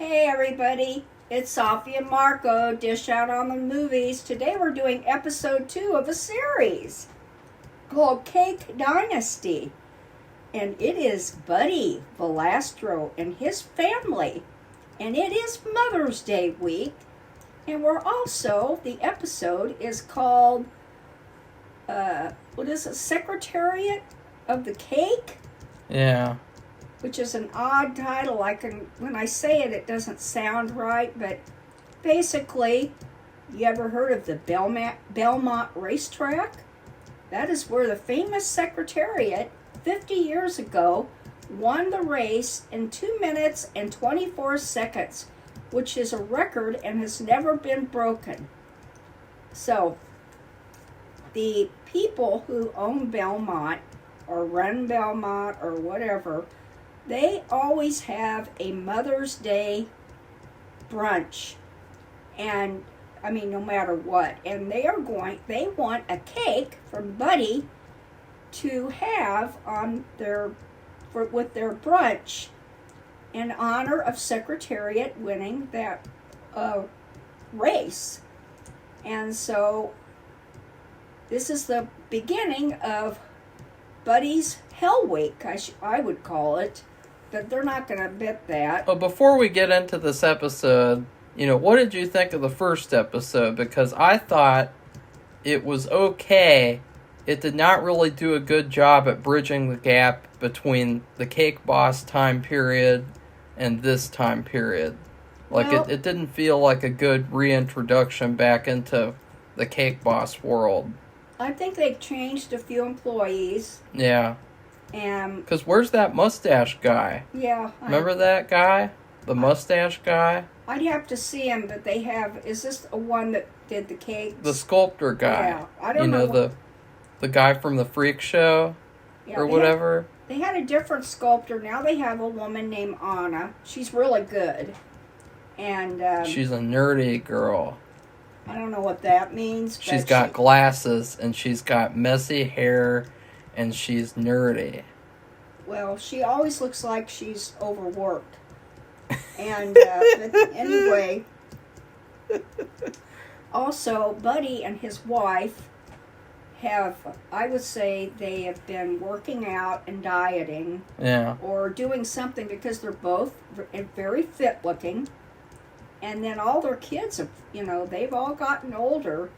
Hey everybody, it's Safi and Marco, Dish Out on the Movies. Today we're doing episode 2 of a series called Cake Dynasty. And it is Buddy Valastro and his family. And it is Mother's Day week. And the episode is called, Secretariat of the Cake? Yeah. Which is an odd title. When I say it, it doesn't sound right, but basically, you ever heard of the Belmont Racetrack? That is where the famous Secretariat, 50 years ago, won the race in 2 minutes and 24 seconds, which is a record and has never been broken. So, the people who own Belmont, or run Belmont, or whatever, they always have a Mother's Day brunch, and no matter what, and they want a cake from Buddy to have with their brunch in honor of Secretariat winning that race. And so this is the beginning of Buddy's Hell Week, I would call it. But they're not going to admit that. But before we get into this episode, what did you think of the first episode? Because I thought it was okay. It did not really do a good job at bridging the gap between the Cake Boss time period and this time period. It didn't feel like a good reintroduction back into the Cake Boss world. I think they've changed a few employees. Yeah. And because where's that mustache guy? Yeah. Remember that guy? The mustache guy? I'd have to see him, but they have... Is this the one that did the cakes? The sculptor guy. Yeah. I don't know. The guy from the Freak Show? Yeah, or whatever? They had a different sculptor. Now they have a woman named Anna. She's really good. And... she's a nerdy girl. I don't know what that means. She's got glasses, and she's got messy hair, and she's nerdy. Well, she always looks like she's overworked. And, but anyway, also, Buddy and his wife I would say they have been working out and dieting. Yeah. Or doing something because they're both very fit looking. And then all their kids have, they've all gotten older.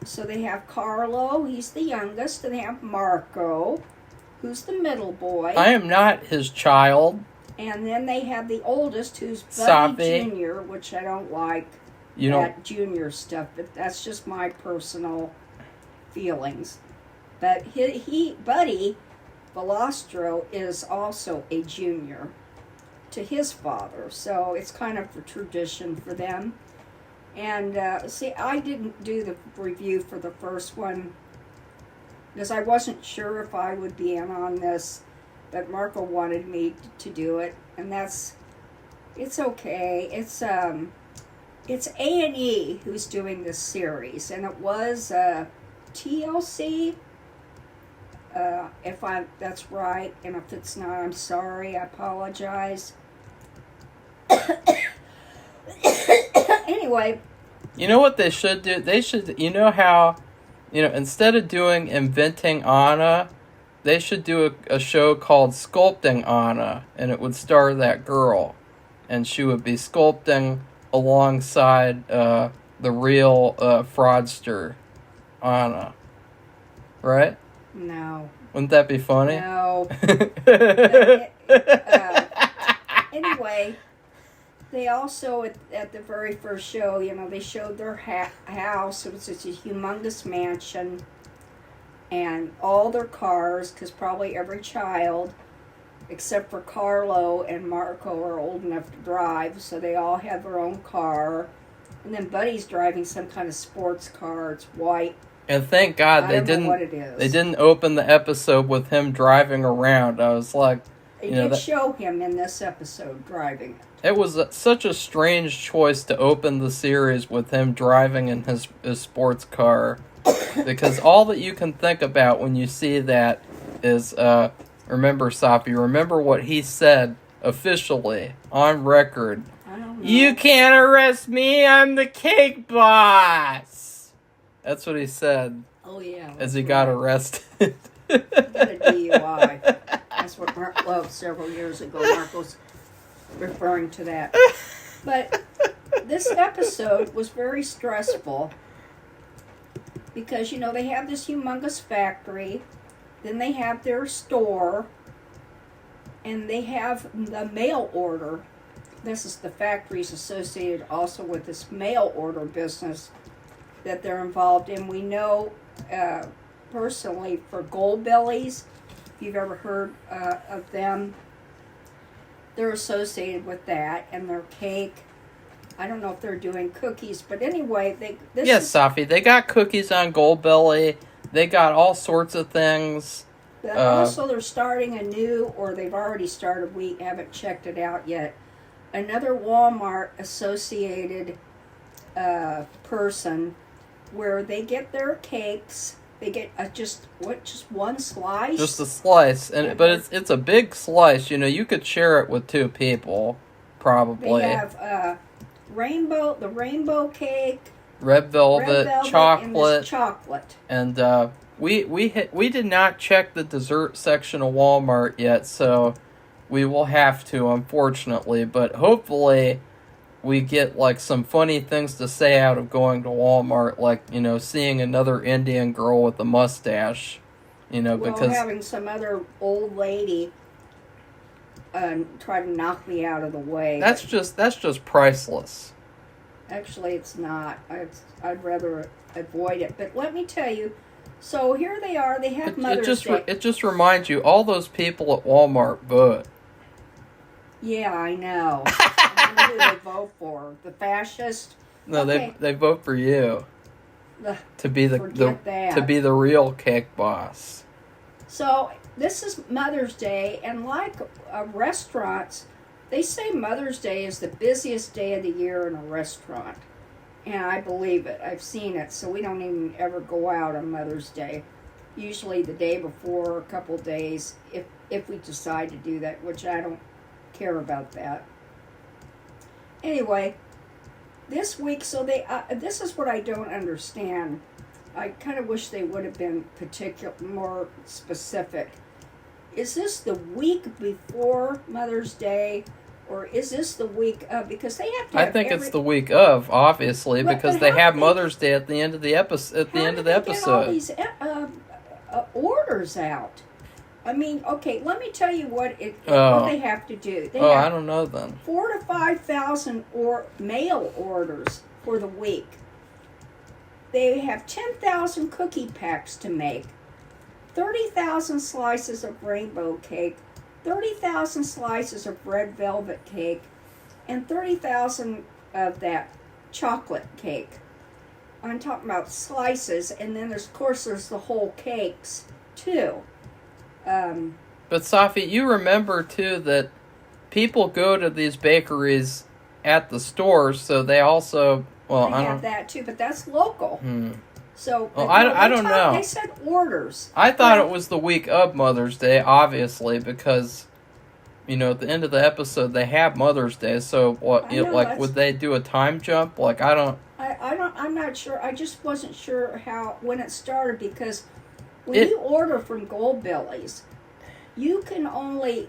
So they have Carlo, he's the youngest, and they have Marco, who's the middle boy. I am not his child. And then they have the oldest, who's Buddy Jr., which I don't like junior stuff, but that's just my personal feelings. But Buddy Valastro is also a junior to his father, so it's kind of a tradition for them. And I didn't do the review for the first one because I wasn't sure if I would be in on this, but Marco wanted me to do it, and it's okay. It's A&E who's doing this series, and it was TLC. If that's right, and if it's not, I'm sorry. I apologize. Anyway. You know what they should do? They should, how, instead of doing Inventing Anna, they should do a show called Sculpting Anna, and it would star that girl. And she would be sculpting alongside the real fraudster, Anna. Right? No. Wouldn't that be funny? No. Anyway, they also, at the very first show, they showed their house. It was just a humongous mansion. And all their cars, because probably every child, except for Carlo and Marco, are old enough to drive. So they all have their own car. And then Buddy's driving some kind of sports car. It's white. And thank God they didn't open the episode with him driving around. I was like, they did show him in this episode driving. It was such a strange choice to open the series with him driving in his sports car, because all that you can think about when you see that is remember, Safi, remember what he said officially on record don't know. You can't arrest me, I'm the cake boss. That's what he said. Oh, yeah. As he got arrested. He got a DUI. That's what Mark loved several years ago. Mark was referring to that. But this episode was very stressful because, you know, they have this humongous factory, then they have their store, and they have the mail order. This is the factories associated also with this mail order business that they're involved in. We know personally for Goldbellies, if you've ever heard of them, they're associated with that, and their cake. I don't know if they're doing cookies, but anyway, Yes, Safi, they got cookies on Goldbelly. They got all sorts of things. But also, they're starting a new, or they've already started, we haven't checked it out yet, another Walmart associated person where they get their cakes. They get just one slice? Just a slice, but it's a big slice. You know, you could share it with two people, probably. They have the rainbow cake, red velvet chocolate, chocolate. And we did not check the dessert section of Walmart yet, so we will have to, unfortunately. But hopefully, we get like some funny things to say out of going to Walmart, like, you know, seeing another Indian girl with a mustache, you know, because having some other old lady try to knock me out of the way. That's just priceless. Actually, it's not. I'd rather avoid it. But let me tell you, so here they are. They have Mother's Day. It just reminds you, all those people at Walmart vote. Yeah, I know. I wonder who they vote for. The fascist? No, okay. they vote for you to be the real cake boss. So this is Mother's Day, and like restaurants, they say Mother's Day is the busiest day of the year in a restaurant, and I believe it. I've seen it, so we don't even ever go out on Mother's Day. Usually the day before, a couple days, if we decide to do that, which I don't care about that. Anyway, this week, so this is what I don't understand. I kind of wish they would have been more specific. Is this the week before Mother's Day, or is this the week of? Because they have to. I think it's the week of, obviously, because they have Mother's Day at the end of the episode. At the end of the episode, get all these orders out. I mean, okay, let me tell you what they have to do. They have I don't know then. 4,000 to 5,000 mail orders for the week. They have 10,000 cookie packs to make, 30,000 slices of rainbow cake, 30,000 slices of red velvet cake, and 30,000 of that chocolate cake. I'm talking about slices, and then there's the whole cakes too. But Safi, you remember too that people go to these bakeries at the stores, so they also I have that too, but that's local. So I don't know. They said orders. I thought it was the week of Mother's Day, obviously, because you know at the end of the episode they have Mother's Day. So what? Would they do a time jump? Like I don't. I'm not sure. I just wasn't sure when it started, because when you order from Goldbellies, usually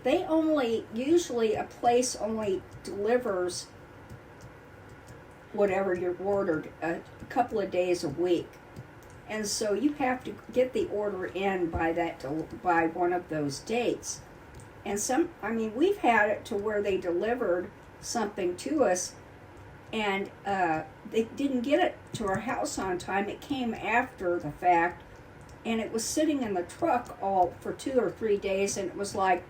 a place only delivers whatever you've ordered a couple of days a week, and so you have to get the order in by one of those dates. And we've had it to where they delivered something to us, and they didn't get it to our house on time. It came after the fact, and it was sitting in the truck all for 2 or 3 days, and it was like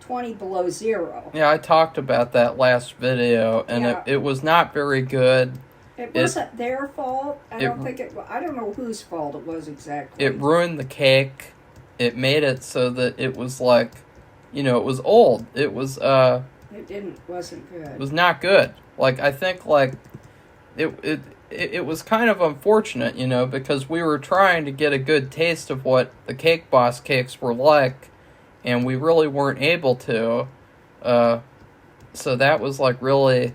20 below zero. Yeah, I talked about that last video, and it was not very good. It wasn't their fault. I don't know whose fault it was exactly. It ruined the cake. It made it so that it was like, it was old. It was wasn't good. It was not good. Like I think like it was kind of unfortunate, because we were trying to get a good taste of what the Cake Boss cakes were like, and we really weren't able to. So that was like really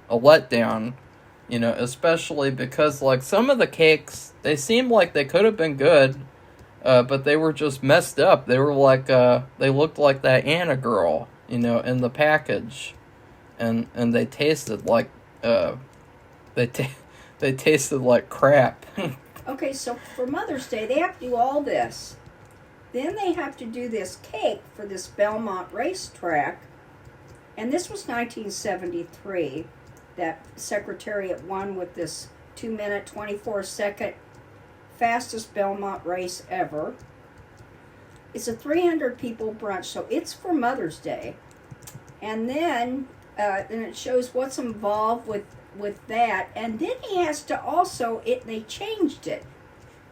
a letdown, especially because, like, some of the cakes, they seemed like they could have been good, but they were just messed up. They were like, they looked like that Anna girl, in the package, and they tasted like, they tasted like crap. Okay, so for Mother's Day, they have to do all this. Then they have to do this cake for this Belmont racetrack. And this was 1973, that Secretariat won with this 2-minute, 24-second fastest Belmont race ever. It's a 300-people brunch, so it's for Mother's Day. And then it shows what's involved with that. And then he has to also, they changed it.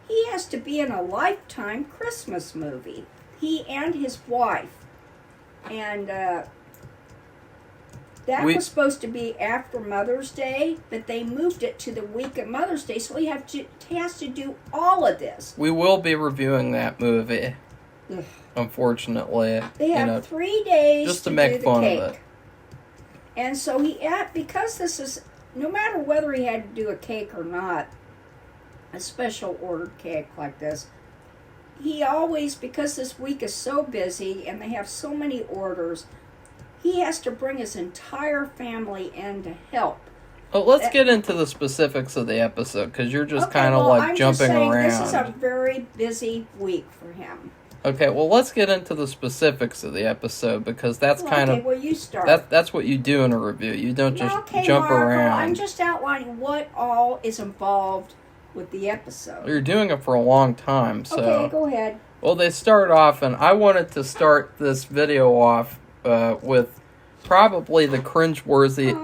He has to be in a Lifetime Christmas movie. He and his wife. And that was supposed to be after Mother's Day, but they moved it to the week of Mother's Day, so he has to do all of this. We will be reviewing that movie, unfortunately. They have 3 days just to make fun of it. And so because this is, no matter whether he had to do a cake or not, a special ordered cake like this, he always, because this week is so busy and they have so many orders, he has to bring his entire family in to help. Well, let's get into the specifics of the episode, because you're just kind of I'm jumping just saying, around. This is a very busy week for him. Okay, well, let's get into the specifics of the episode, because that's well, you start. That's what you do in a review. You don't just jump Marco, around. I'm just outlining what all is involved with the episode. You're doing it for a long time, so... Okay, go ahead. Well, they start off, and I wanted to start this video off with probably the cringeworthy...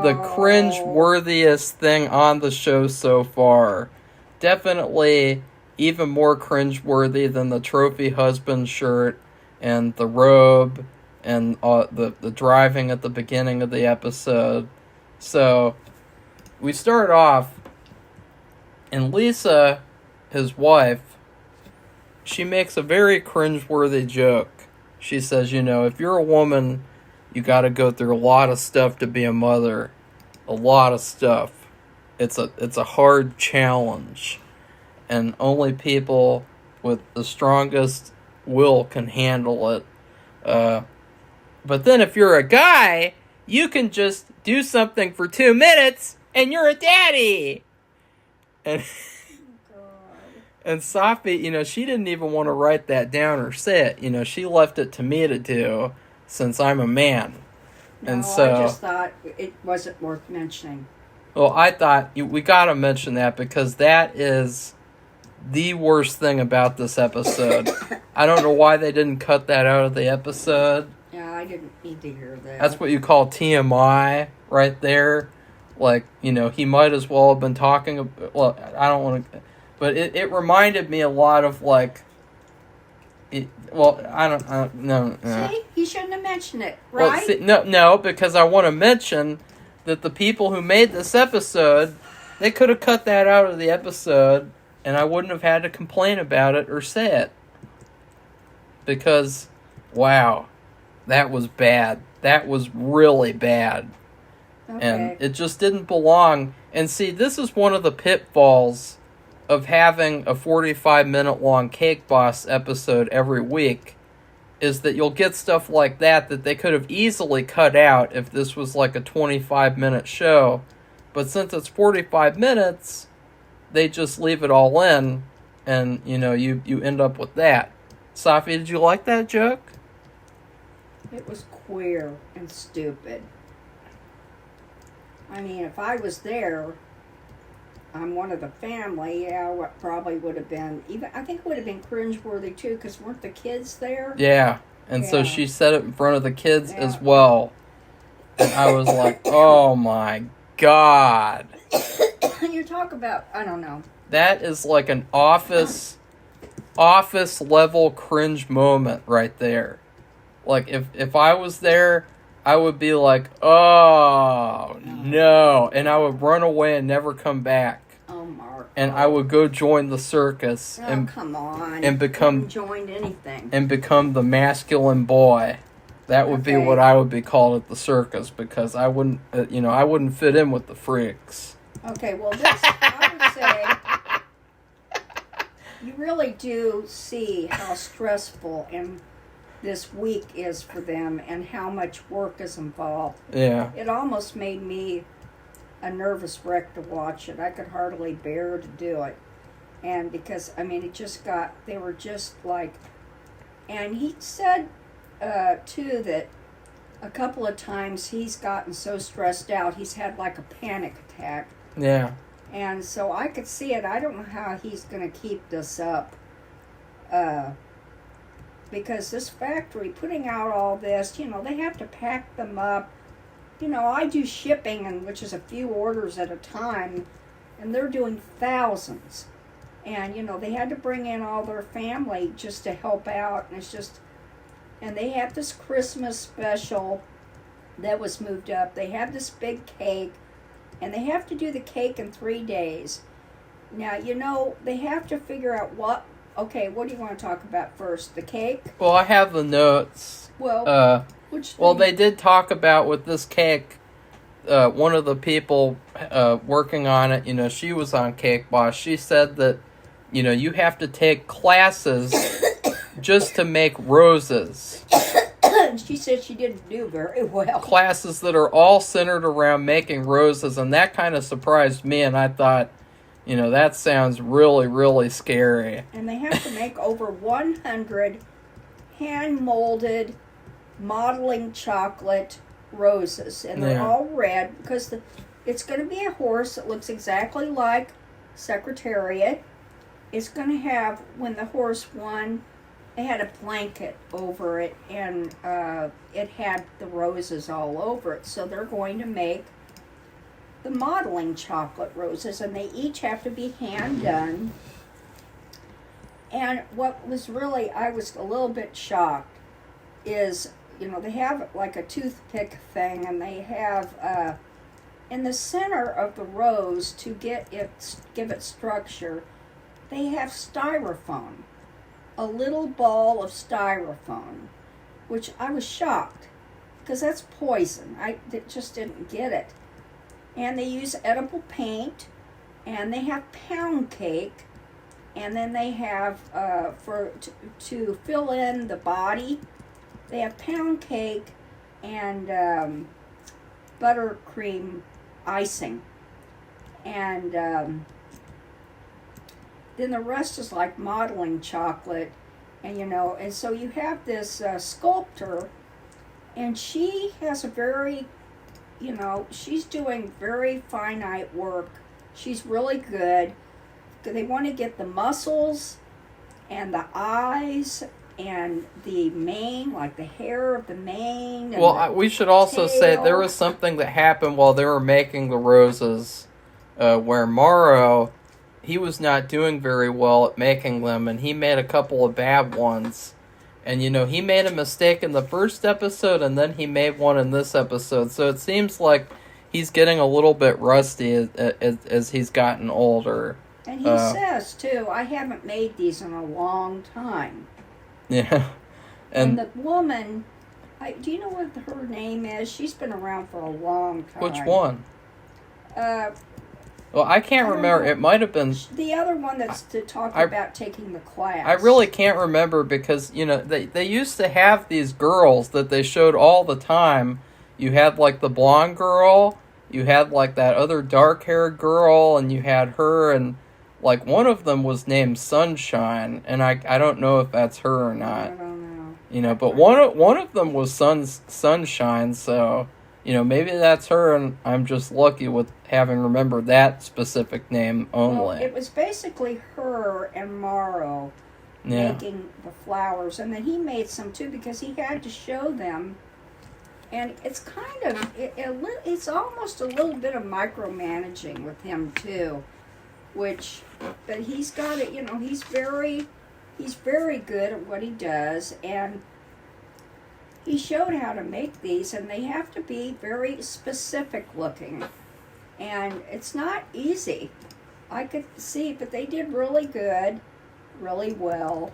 the cringe-worthiest thing on the show so far. Definitely even more cringe-worthy than the trophy husband shirt and the robe and the driving at the beginning of the episode. So, we start off, and Lisa, his wife, she makes a very cringe-worthy joke. She says, if you're a woman, you gotta go through a lot of stuff to be a mother. A lot of stuff. It's a hard challenge. And only people with the strongest will can handle it. But then if you're a guy, you can just do something for 2 minutes, and you're a daddy! And... And Safi, she didn't even want to write that down or say it. She left it to me to do, since I'm a man. No, and so, I just thought it wasn't worth mentioning. Well, I thought we got to mention that, because that is the worst thing about this episode. I don't know why they didn't cut that out of the episode. Yeah, I didn't need to hear that. That's what you call TMI right there. Like, he might as well have been talking... Well, I don't want to... But it reminded me a lot of, like... No. See? He shouldn't have mentioned it, right? Well, no, because I want to mention that the people who made this episode, they could have cut that out of the episode, and I wouldn't have had to complain about it or say it. Because, wow, that was bad. That was really bad. Okay. And it just didn't belong. And see, this is one of the pitfalls of having a 45-minute long Cake Boss episode every week, is that you'll get stuff like that they could have easily cut out if this was like a 25-minute show. But since it's 45 minutes, they just leave it all in, and, you end up with that. Safi, did you like that joke? It was queer and stupid. I mean, if I was there... I'm one of the family, what probably would have been, I think it would have been cringeworthy too, because weren't the kids there? Yeah, and so she said it in front of the kids as well. And I was like, oh my God. You talk about, I don't know. That is like an office level cringe moment right there. Like, if I was there, I would be like, oh, no. And I would run away and never come back. Oh, Mark. And I would go join the circus. Oh, come on. And become... joined anything. And become the masculine boy. That would be Okay. what I would be called at the circus, because I wouldn't, I wouldn't fit in with the freaks. Okay, well, this, I would say, you really do see how stressful and this week is for them and how much work is involved. Yeah. It almost made me a nervous wreck to watch it. I could hardly bear to do it. And because, I mean, they were just like, and he said, too, that a couple of times he's gotten so stressed out, he's had like a panic attack. Yeah. And so I could see it. I don't know how he's going to keep this up. Because this factory, putting out all this, they have to pack them up. I do shipping, and which is a few orders at a time, and they're doing thousands. And, they had to bring in all their family just to help out. And it's just, and they have this Christmas special that was moved up. They have this big cake, and they have to do the cake in 3 days. Now, they have to figure out what do you want to talk about first? The cake? Well, I have the notes. Well, which thing? Well, they did talk about with this cake, one of the people working on it, she was on Cake Boss. She said that, you have to take classes just to make roses. She said she didn't do very well. Classes that are all centered around making roses, and that kind of surprised me, and I thought, that sounds really, really scary. And they have to make over 100 hand-molded modeling chocolate roses. And they're all red because it's going to be a horse that looks exactly like Secretariat. It's going to have, when the horse won, they had a blanket over it, and it had the roses all over it. So they're going to make the modeling chocolate roses, and they each have to be hand done. And what was really, I was a little bit shocked, is, they have like a toothpick thing, and they have, in the center of the rose, to give it structure, they have styrofoam. A little ball of styrofoam, which I was shocked, because that's poison. I just didn't get it. And they use edible paint, and they have pound cake, and then they have, to fill in the body, they have pound cake and buttercream icing. And then the rest is like modeling chocolate, and and so you have this sculptor, and she has a very, she's doing very finite work. She's really good. They want to get the muscles and the eyes and the mane, like the hair of the mane. And well, we should also say there was something that happened while they were making the roses, where Morrow, he was not doing very well at making them, and he made a couple of bad ones. And, he made a mistake in the first episode, and then he made one in this episode. So it seems like he's getting a little bit rusty as he's gotten older. And he says, too, I haven't made these in a long time. Yeah. And the woman, do you know what her name is? She's been around for a long time. Which one? Well, I can't remember. It might have been the other one that's to talk about taking the class. I really can't remember because, they used to have these girls that they showed all the time. You had, like, the blonde girl, you had, like, that other dark-haired girl, and you had her, and, like, one of them was named Sunshine, and I don't know if that's her or not. I don't know. But one of them was Sunshine, so... maybe that's her, and I'm just lucky with having remembered that specific name only. Well, it was basically her and Morrow making the flowers, and then he made some too because he had to show them. And it's kind of, it's almost a little bit of micromanaging with him too, but he's got it, he's very good at what he does, and he showed how to make these, and they have to be very specific looking. And it's not easy. I could see, but they did really good, really well.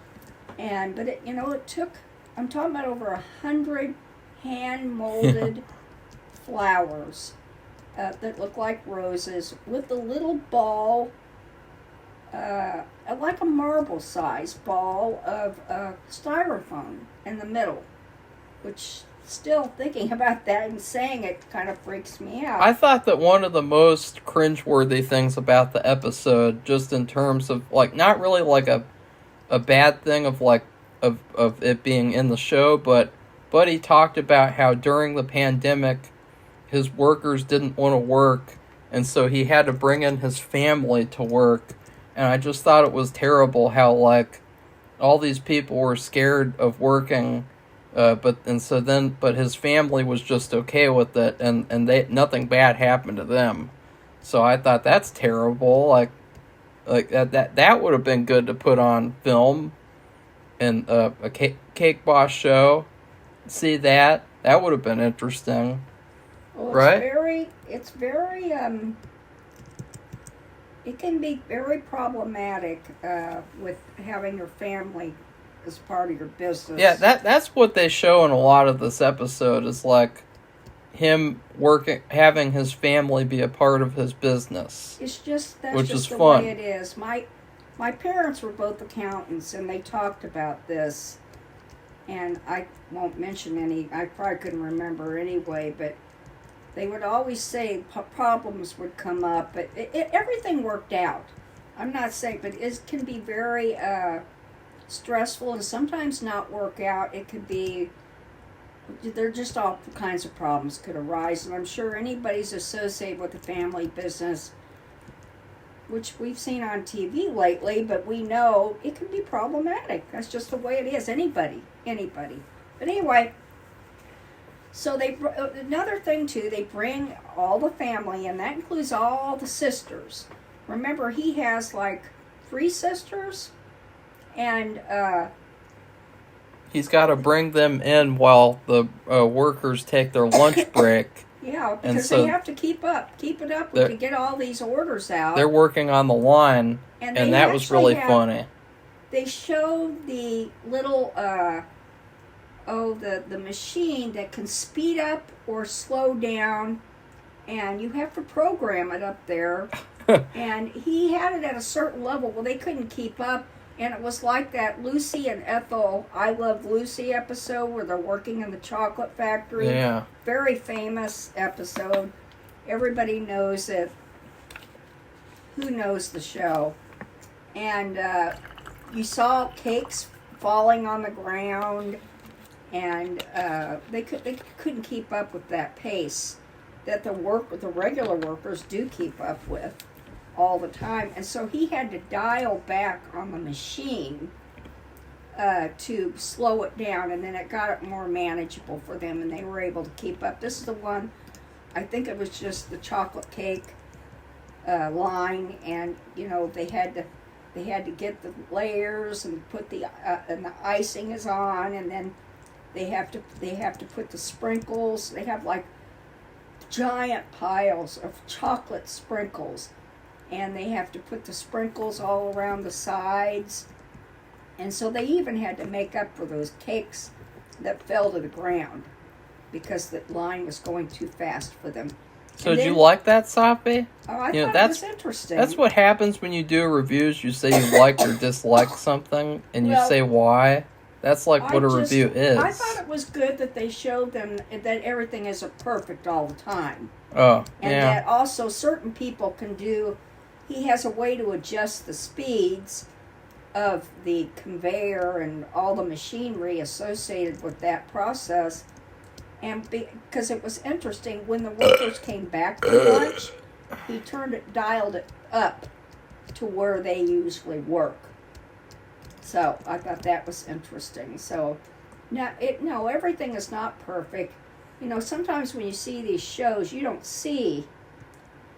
But it took, I'm talking about over 100 hand-molded flowers that look like roses with a little ball, like a marble-sized ball of styrofoam in the middle, which, still thinking about that and saying it kind of freaks me out. I thought that one of the most cringeworthy things about the episode, just in terms of, like, not really like a bad thing of like of it being in the show, but he talked about how during the pandemic his workers didn't want to work, and so he had to bring in his family to work. And I just thought it was terrible how, like, all these people were scared of working, but his family was just okay with it, and nothing bad happened to them. So I thought that's terrible. Like that would have been good to put on film in a Cake Boss show. See that would have been interesting. Well, right? It's very it can be very problematic with having your family as part of your business. Yeah, that's what they show in a lot of this episode, is like him having his family be a part of his business. It's just that's which just is the fun. way it is. My parents were both accountants, and they talked about this. And I won't mention any. I probably couldn't remember anyway, but they would always say problems would come up, but everything worked out. I'm not saying, but it can be very stressful and sometimes not work out. It could be, there are just all kinds of problems could arise, and I'm sure anybody's associated with the family business, which we've seen on TV lately, but we know it can be problematic. That's just the way it is. Anybody. But anyway, so another thing too, they bring all the family, and that includes all the sisters. Remember, he has like 3 sisters, and he's got to bring them in while the workers take their lunch break. Yeah, because they have to keep it up to get all these orders out. They're working on the line, and that was really funny. They showed the little the machine that can speed up or slow down, and you have to program it up there. And he had it at a certain level. Well, they couldn't keep up, and it was like that Lucy and Ethel I Love Lucy episode where they're working in the chocolate factory. Yeah. Very famous episode. Everybody knows it. Who knows the show? And you saw cakes falling on the ground, and they couldn't keep up with that pace that the regular workers do keep up with all the time. And so he had to dial back on the machine to slow it down, and then it got it more manageable for them, and they were able to keep up. This is the one, I think it was just the chocolate cake line, and they had to get the layers and put and the icing is on, and then they have to put the sprinkles. They have like giant piles of chocolate sprinkles, and they have to put the sprinkles all around the sides. And so they even had to make up for those cakes that fell to the ground because the line was going too fast for them. So did you like that, Safi? Oh, I thought it was interesting. That's what happens when you do reviews. You say you like or dislike something, and you say why. That's like what a review is. I thought it was good that they showed them that everything isn't perfect all the time. Oh, and that also certain people can do. He has a way to adjust the speeds of the conveyor and all the machinery associated with that process. And because it was interesting, when the workers came back to lunch, he dialed it up to where they usually work. So I thought that was interesting. So now everything is not perfect. Sometimes when you see these shows, you don't see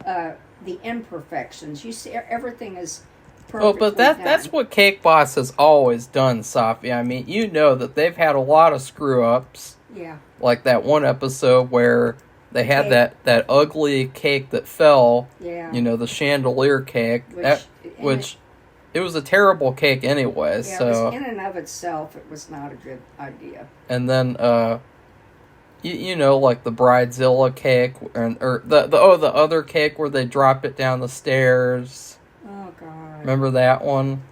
the imperfections. You see everything is perfectly but that's what Cake Boss has always done, Safi. I mean, that they've had a lot of screw-ups. Yeah. Like that one episode where they had that ugly cake that fell. Yeah. The chandelier cake. Which it was a terrible cake anyway. Yeah, so in and of itself, it was not a good idea. And then, You know, like the bridezilla cake, or the other cake where they drop it down the stairs. Oh God. Remember that one?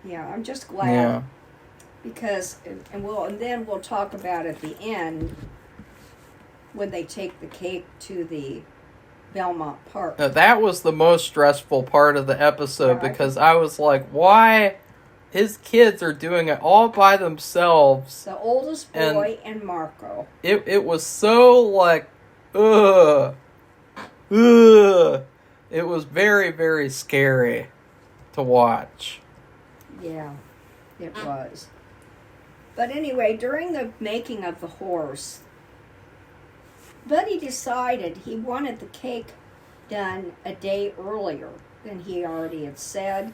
Yeah, I'm just glad. Yeah. Because, and then we'll talk about at the end when they take the cake to the Belmont Park. Now, that was the most stressful part of the episode, Yeah, because I was like, why? His kids are doing it all by themselves. The oldest boy and Marco. It was so like, ugh. It was very, very scary to watch. Yeah, it was. But anyway, during the making of the horse, Buddy decided he wanted the cake done a day earlier than he already had said.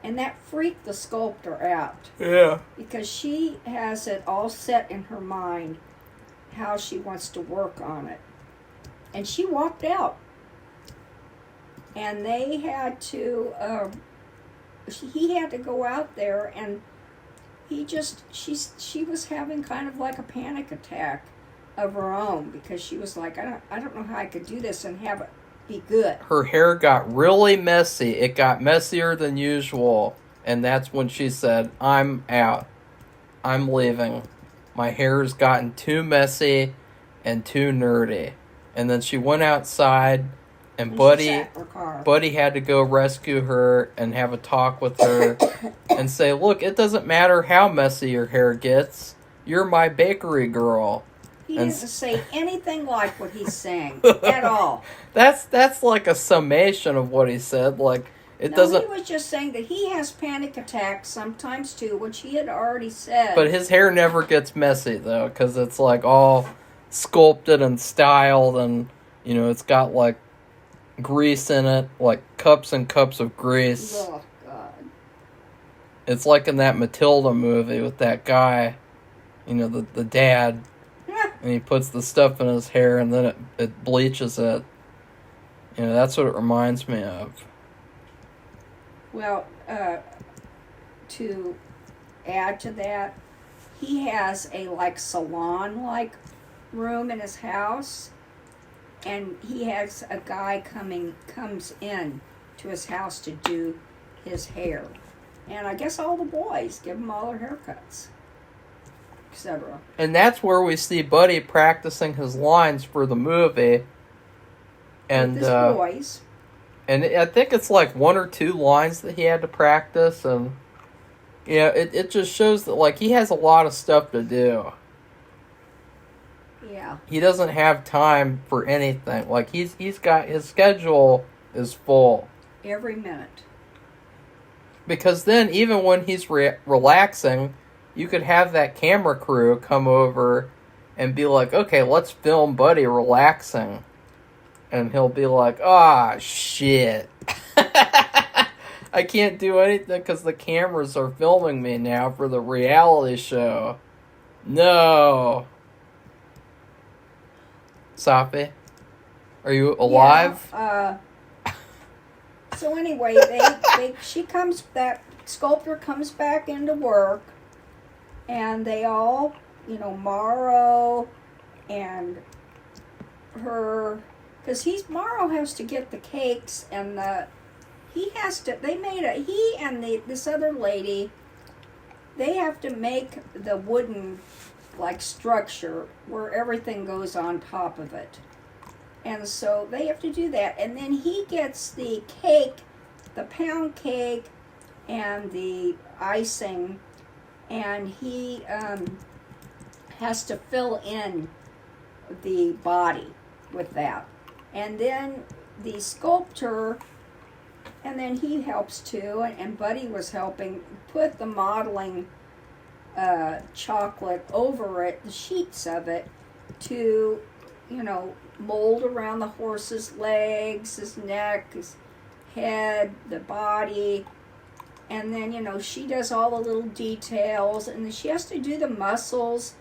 And that freaked the sculptor out. Yeah. Because she has it all set in her mind how she wants to work on it. And she walked out. And they had to, he had to go out there, and she was having kind of like a panic attack of her own, because she was like, I don't know how I could do this and have it be good. Her hair got really messy. It got messier than usual. And that's when she said, I'm out. I'm leaving. My hair's gotten too messy and too nerdy. And then she went outside, and Buddy had to go rescue her and have a talk with her and say, look, it doesn't matter how messy your hair gets. You're my bakery girl. He didn't say anything like what he's saying at all. That's like a summation of what he said. Like, it doesn't. He was just saying that he has panic attacks sometimes too, which he had already said. But his hair never gets messy though, because it's like all sculpted and styled, and you know it's got like grease in it, like cups and cups of grease. Oh God! It's like in that Matilda movie with that guy, you know, the dad. And he puts the stuff in his hair, and then it bleaches it. You know, that's what it reminds me of. Well, to add to that, he has a like salon-like room in his house, and he has a guy comes in to his house to do his hair, and I guess all the boys give him all their haircuts. Etc. And that's where we see Buddy practicing his lines for the movie. And with his boys. And I think it's like 1 or 2 lines that he had to practice, and yeah, it just shows that like he has a lot of stuff to do. Yeah. He doesn't have time for anything. Like he's got his schedule is full. Every minute. Because then even when he's relaxing, you could have that camera crew come over and be like, okay, let's film Buddy relaxing. And he'll be like, shit. I can't do anything because the cameras are filming me now for the reality show. No. Safi, are you alive? Yeah, so anyway, that sculptor comes back into work, and they all, Morrow and her, because Morrow has to get the cakes, and he and this other lady, they have to make the wooden, like, structure where everything goes on top of it. And so they have to do that. And then he gets the cake, the pound cake, and the icing, and he has to fill in the body with that. And then the sculptor, and then he helps too, and Buddy was helping put the modeling chocolate over it, the sheets of it, to, mold around the horse's legs, his neck, his head, the body. And then, she does all the little details, and then she has to do the muscles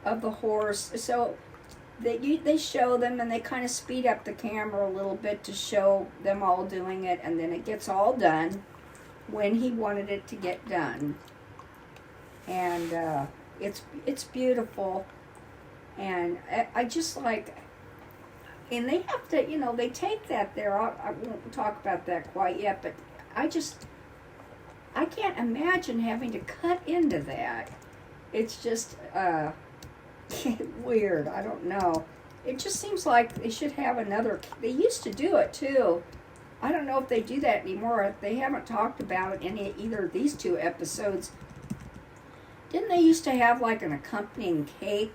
of the horse. So they show them, and they kind of speed up the camera a little bit to show them all doing it, and then it gets all done when he wanted it to get done. And it's beautiful. And I just like, and they have to, they take that there. I won't talk about that quite yet, but I can't imagine having to cut into that. It's just weird. I don't know. It just seems like they should have another. They used to do it too. I don't know if they do that anymore. They haven't talked about it in either of these two episodes. Didn't they used to have like an accompanying cake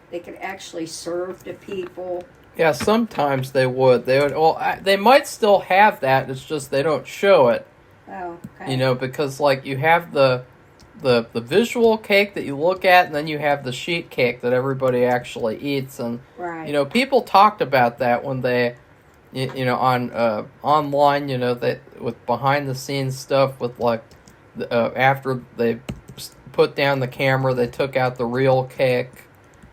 they could actually serve to people? Yeah, sometimes they would. They would. Well, they might still have that. It's just they don't show it. Oh, okay. Because like you have the visual cake that you look at, and then you have the sheet cake that everybody actually eats. And right. People talked about that when they, on online, that with behind the scenes stuff with like, after they put down the camera, they took out the real cake,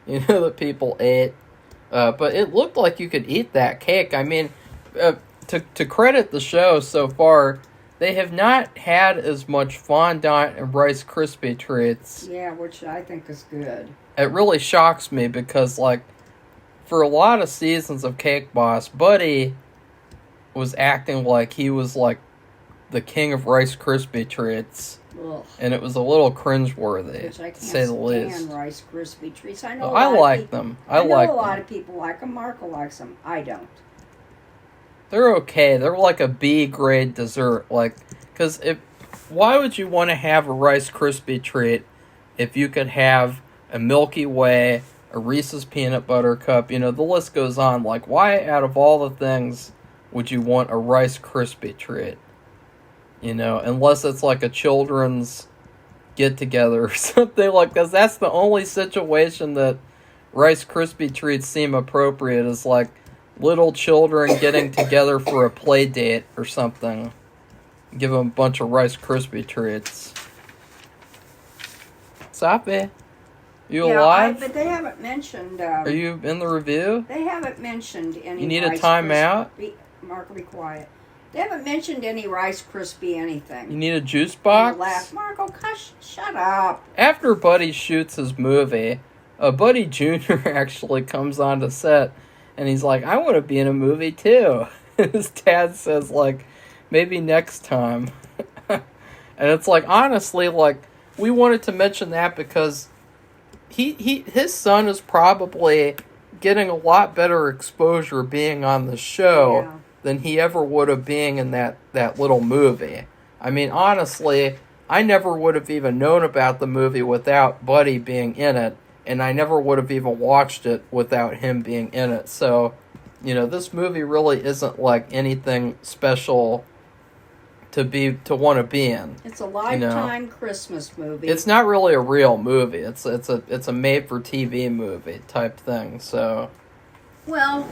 that people ate. But it looked like you could eat that cake. I mean, to credit the show so far, they have not had as much fondant and Rice Krispie treats. Yeah, which I think is good. It really shocks me because, like, for a lot of seasons of Cake Boss, Buddy was acting like he was, like, the king of Rice Krispie treats. Ugh. And it was a little cringeworthy, to say the least. Stand Rice Krispie treats. I know. I like them. I know a lot of people like them. Marco likes them. I don't. They're okay. They're like a B grade dessert. Like, because why would you want to have a Rice Krispie treat if you could have a Milky Way, a Reese's Peanut Butter Cup? The list goes on. Like, why out of all the things would you want a Rice Krispie treat? Unless it's like a children's get-together or something like that. That's the only situation that Rice Krispie treats seem appropriate, is like little children getting together for a play date or something. Give them a bunch of Rice Krispie treats. Safi, you alive? But they haven't mentioned... Are you in the review? They haven't mentioned any... You need a timeout? Marco, be quiet. They haven't mentioned any Rice Krispie anything. You need a juice box? Marco, shut up. After Buddy shoots his movie, Buddy Jr. actually comes onto set, and he's like, I want to be in a movie too. His dad says, like, maybe next time. And it's like, honestly, like, we wanted to mention that because his son is probably getting a lot better exposure being on the show than he ever would have being in that little movie. I mean, honestly, I never would have even known about the movie without Buddy being in it, and I never would have even watched it without him being in it. So, this movie really isn't like anything special to want to be in. It's a Lifetime Christmas movie. It's not really a real movie. It's a made for TV movie type thing. So, well,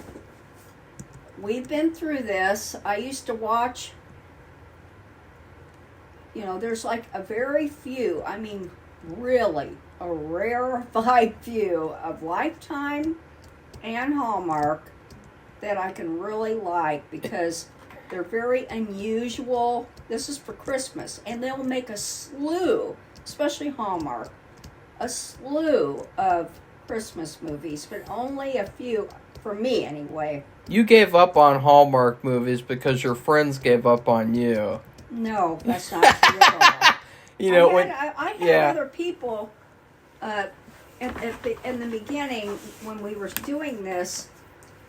we've been through this. I used to watch. There's like a very few. I mean, really, a rarefied few of Lifetime and Hallmark that I can really like because they're very unusual. This is for Christmas, and they'll make a slew, especially Hallmark, a slew of Christmas movies, but only a few, for me anyway. You gave up on Hallmark movies because your friends gave up on you. No, that's not true at all. I had other people in the beginning when we were doing this.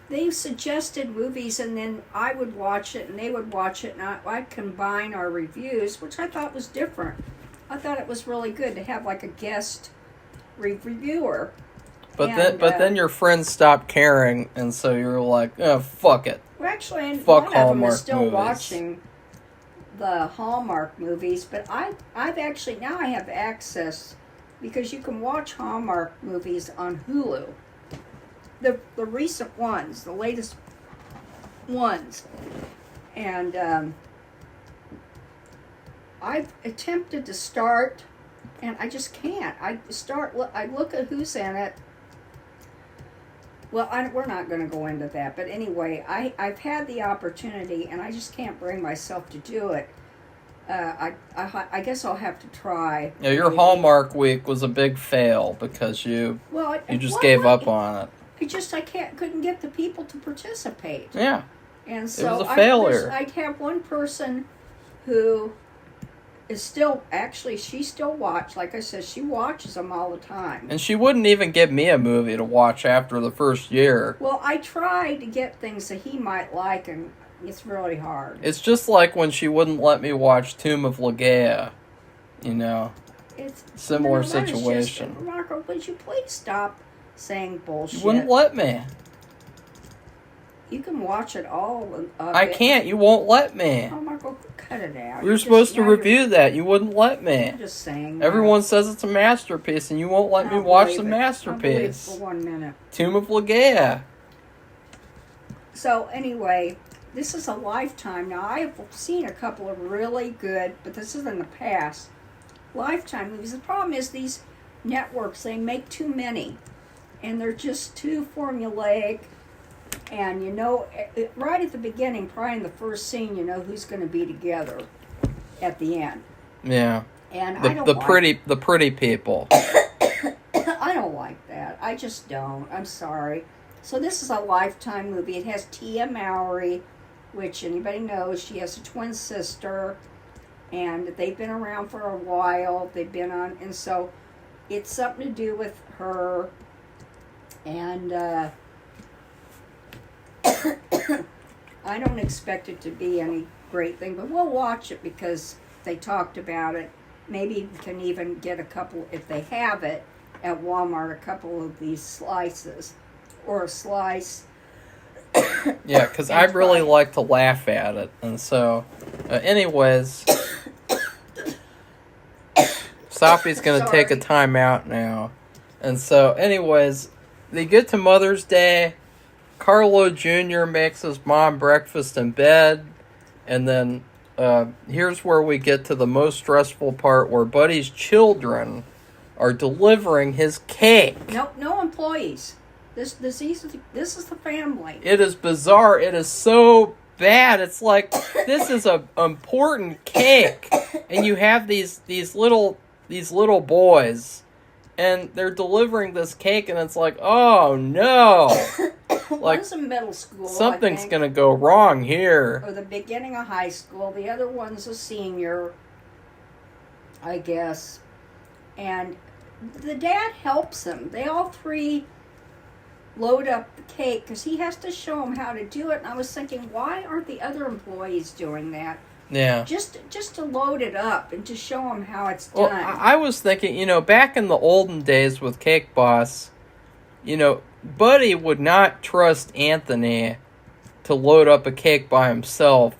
They suggested movies, and then I would watch it, and they would watch it, and I'd combine our reviews, which I thought was different. I thought it was really good to have like a guest reviewer. But then your friends stopped caring, and so you were like, oh, fuck it. Well, actually, and fuck one Hallmark of them is still movies. watching the Hallmark movies, but I've actually, now I have access, because you can watch Hallmark movies on Hulu. The recent ones, the latest ones. And I've attempted to start, and I just can't. I look at who's in it. Well, we're not going to go into that, but anyway, I've had the opportunity, and I just can't bring myself to do it. I guess I'll have to try. Yeah, your maybe. Hallmark week was a big fail because you just gave up on it. I couldn't get the people to participate. Yeah. And so it was a failure. I'd have one person who is still, actually, she still watches. Like I said, she watches them all the time. And she wouldn't even give me a movie to watch after the first year. Well, I try to get things that he might like, and it's really hard. It's just like when she wouldn't let me watch Tomb of Ligeia. It's similar that is situation. just, Marco, would you please stop saying bullshit? You wouldn't let me. You can watch it all. I can't. You won't let me. Oh, Marco, cut it out. We were supposed to review that. You wouldn't let me. I'm just saying. Everyone says it's a masterpiece, and you won't let me watch the masterpiece. For 1 minute. Tomb of Ligeia. So anyway, this is a Lifetime. Now I've seen a couple of really good, but this is in the past. Lifetime movies. The problem is these networks, they make too many, and they're just too formulaic. And right at the beginning, probably in the first scene, you know who's going to be together at the end. Yeah. And the pretty people. I don't like that. I just don't. I'm sorry. So this is a Lifetime movie. It has Tia Mowry, which anybody knows. She has a twin sister, and they've been around for a while. They've been on, and so it's something to do with her. And I don't expect it to be any great thing, but we'll watch it because they talked about it. Maybe we can even get a couple, if they have it at Walmart, a couple of these slices, or a slice. Yeah, because I really like to laugh at it. And so, anyways, Safi's going to take a time out now. And so, anyways, they get to Mother's Day. Carlo Jr. makes his mom breakfast in bed. And then here's where we get to the most stressful part, where Buddy's children are delivering his cake. No employees. This is the family. It is bizarre. It is so bad. It's like, this is a important cake, and you have these little boys, and they're delivering this cake, and it's like, oh no, like one's in middle school. Something's gonna go wrong here. Or the beginning of high school. The other one's a senior, I guess, and the dad helps them. They all three load up the cake because he has to show them how to do it. And I was thinking, why aren't the other employees doing that? Yeah. Just to load it up and to show them how it's well, done. I was thinking, back in the olden days with Cake Boss, Buddy would not trust Anthony to load up a cake by himself.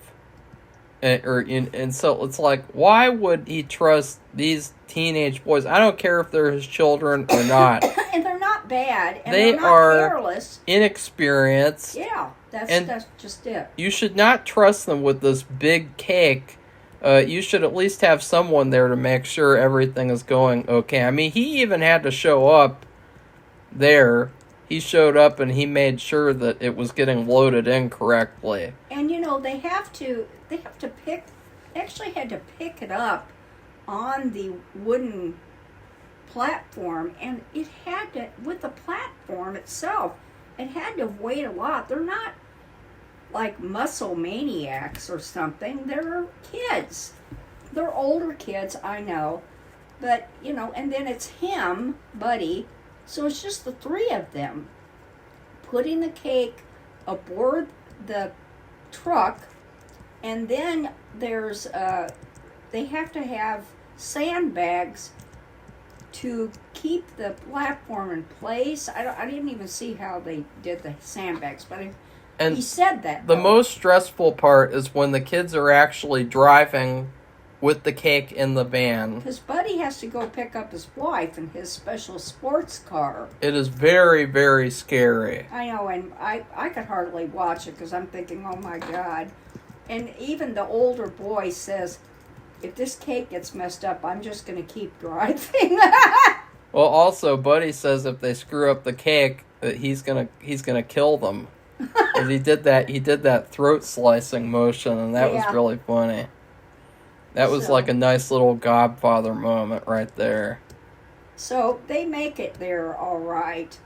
And so it's like, why would he trust these teenage boys? I don't care if they're his children or not. And they're not bad. And they they're not are careless. Inexperienced. Yeah, that's just it. You should not trust them with this big cake. You should at least have someone there to make sure everything is going okay. I mean, he even had to show up there. He showed up and he made sure that it was getting loaded in correctly. And they have to actually had to pick it up on the wooden platform, and it had to, with the platform itself, it had to weigh a lot. They're not like muscle maniacs or something. They're kids. They're older kids, I know. But, and then it's him, Buddy. So it's just the three of them putting the cake aboard the truck, and then there's they have to have sandbags to keep the platform in place. I didn't even see how they did the sandbags, but he said that. The most stressful part is when the kids are actually driving with the cake in the van. Because Buddy has to go pick up his wife in his special sports car. It is very, very scary. I know, and I could hardly watch it because I'm thinking, oh my God. And even the older boy says, if this cake gets messed up, I'm just going to keep driving. Well, also, Buddy says if they screw up the cake, that he's gonna kill them. Because he did that throat slicing motion, and that was really funny. That was So- like a nice little Godfather moment right there. So they make it there all right.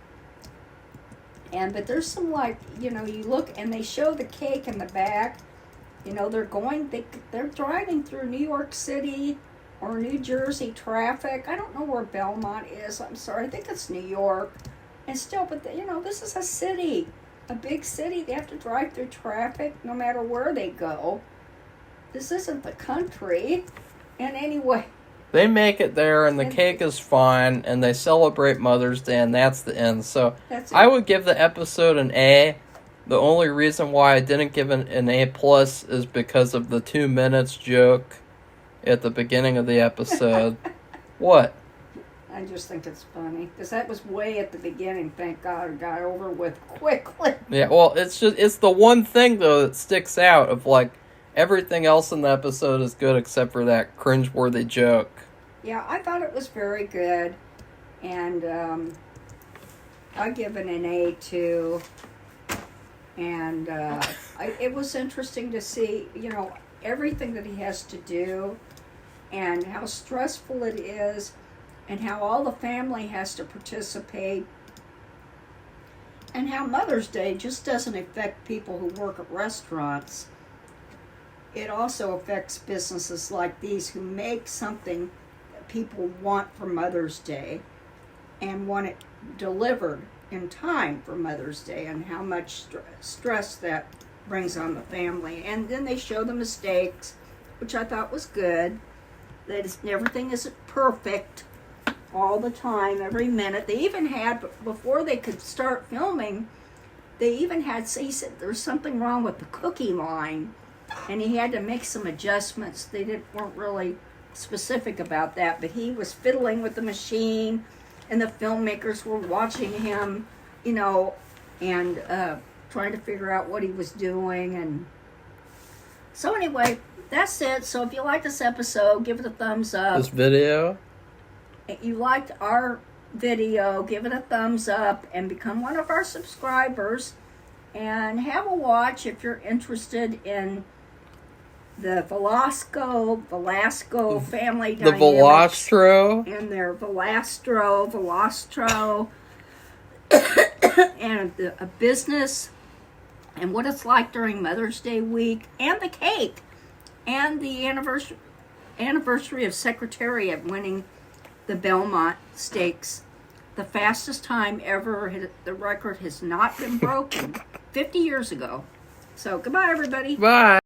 But there's some, like, you look and they show the cake in the back. They're driving through New York City or New Jersey traffic. I don't know where Belmont is. I'm sorry. I think it's New York. And still, but this is a city, a big city. They have to drive through traffic no matter where they go. This isn't the country. And anyway, they make it there, and the cake is fine, and they celebrate Mother's Day, and that's the end. So that's it. I would give the episode an A. The only reason why I didn't give it an A+ is because of the 2 minutes joke at the beginning of the episode. What? I just think it's funny because that was way at the beginning. Thank God it got over with quickly. Yeah, well, it's the one thing though that sticks out of like everything else in the episode is good except for that cringeworthy joke. Yeah, I thought it was very good, and I give it an A too. And it was interesting to see, everything that he has to do, and how stressful it is, and how all the family has to participate, and how Mother's Day just doesn't affect people who work at restaurants. It also affects businesses like these who make something that people want for Mother's Day and want it delivered in time for Mother's Day, and how much stress that brings on the family. And then they show the mistakes, which I thought was good. That everything isn't perfect all the time, every minute. They even had, before they could start filming, he said there's something wrong with the cookie line, and he had to make some adjustments. They weren't really specific about that, but he was fiddling with the machine, and the filmmakers were watching him, and trying to figure out what he was doing. And so anyway, that's it. So if you like this episode, give it a thumbs up. This video? If you liked our video, give it a thumbs up and become one of our subscribers. And have a watch if you're interested in the Valastro family The dynamics. Valastro? And their Valastro, and a business, and what it's like during Mother's Day week, and the cake, and the anniversary of Secretariat winning the Belmont Stakes, the fastest time ever. The record has not been broken 50 years ago. So goodbye, everybody. Bye.